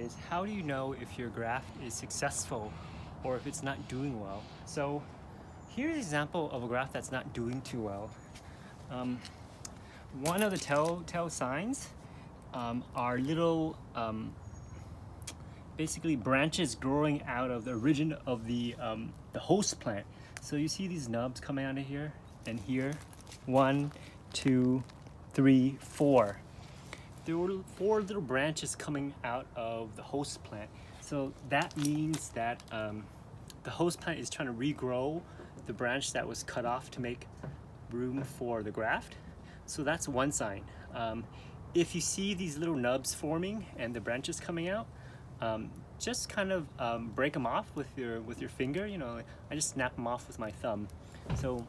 is, how do you know if your graft is successful or if it's not doing well? So here's an example of a graft that's not doing too well. One of the telltale signs are little basically branches growing out of the origin of the host plant. So you see these nubs coming out of here and here. 1, 2, 3, 4. There were 4 little branches coming out of the host plant. So that means that the host plant is trying to regrow the branch that was cut off to make room for the graft. So that's one sign. If you see these little nubs forming and the branches coming out, just kind of break them off with your finger. You know, I just snap them off with my thumb. So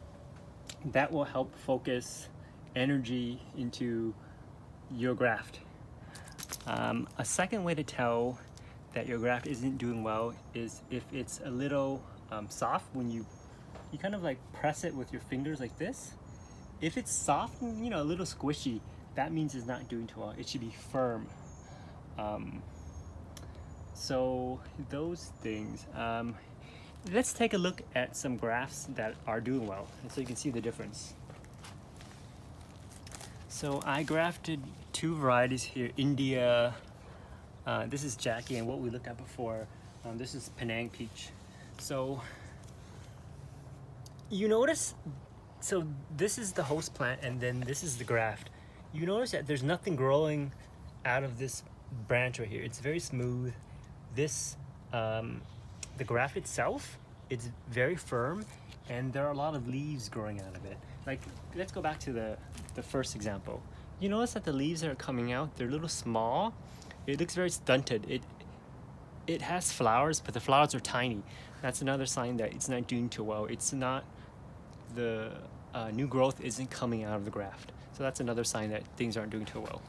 that will help focus energy into your graft. A second way to tell that your graft isn't doing well is if it's a little soft when you kind of like press it with your fingers like this. If it's soft and, you know, a little squishy, that means it's not doing too well. It should be firm. So those things. Let's take a look at some grafts that are doing well, and so you can see the difference. So I grafted 2 varieties here, India. This is Jackie, and what we looked at before, this is Penang peach. So you notice, so this is the host plant, and then this is the graft. You notice that there's nothing growing out of this branch right here. It's very smooth. This, the graft itself, it's very firm, and there are a lot of leaves growing out of it. Like, let's go back to the first example. You notice that the leaves that are coming out, they're a little small. It looks very stunted. It has flowers, but the flowers are tiny. That's another sign that it's not doing too well. It's not, the new growth isn't coming out of the graft. So that's another sign that things aren't doing too well.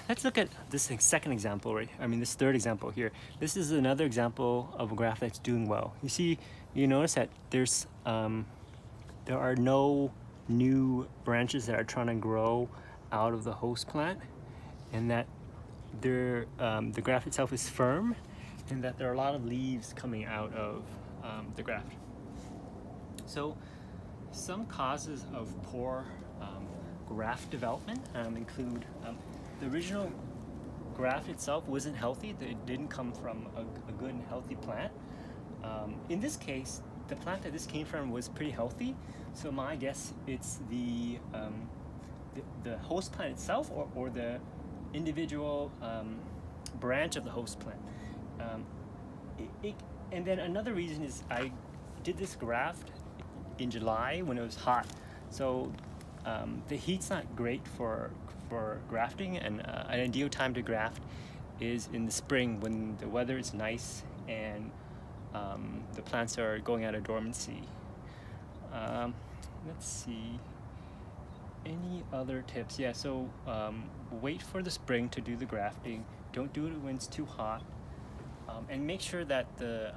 Let's look at this second example, right? I mean, this third example here. This is another example of a graft that's doing well. You see, you notice that there's there are no new branches that are trying to grow out of the host plant, and that the graft itself is firm, and that there are a lot of leaves coming out of the graft. So some causes of poor graft development include the original graft itself wasn't healthy. It didn't come from a good and healthy plant. In this case, the plant that this came from was pretty healthy. So my guess, it's the host plant itself, or the individual branch of the host plant. And then another reason is I did this graft in July when it was hot. So the heat's not great for grafting, and an ideal time to graft is in the spring when the weather is nice and the plants are going out of dormancy. Let's see, any other tips? Yeah, so wait for the spring to do the grafting. Don't do it when it's too hot, and make sure that the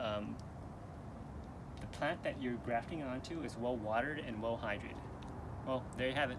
plant that you're grafting onto is well watered and well hydrated. Well, there you have it.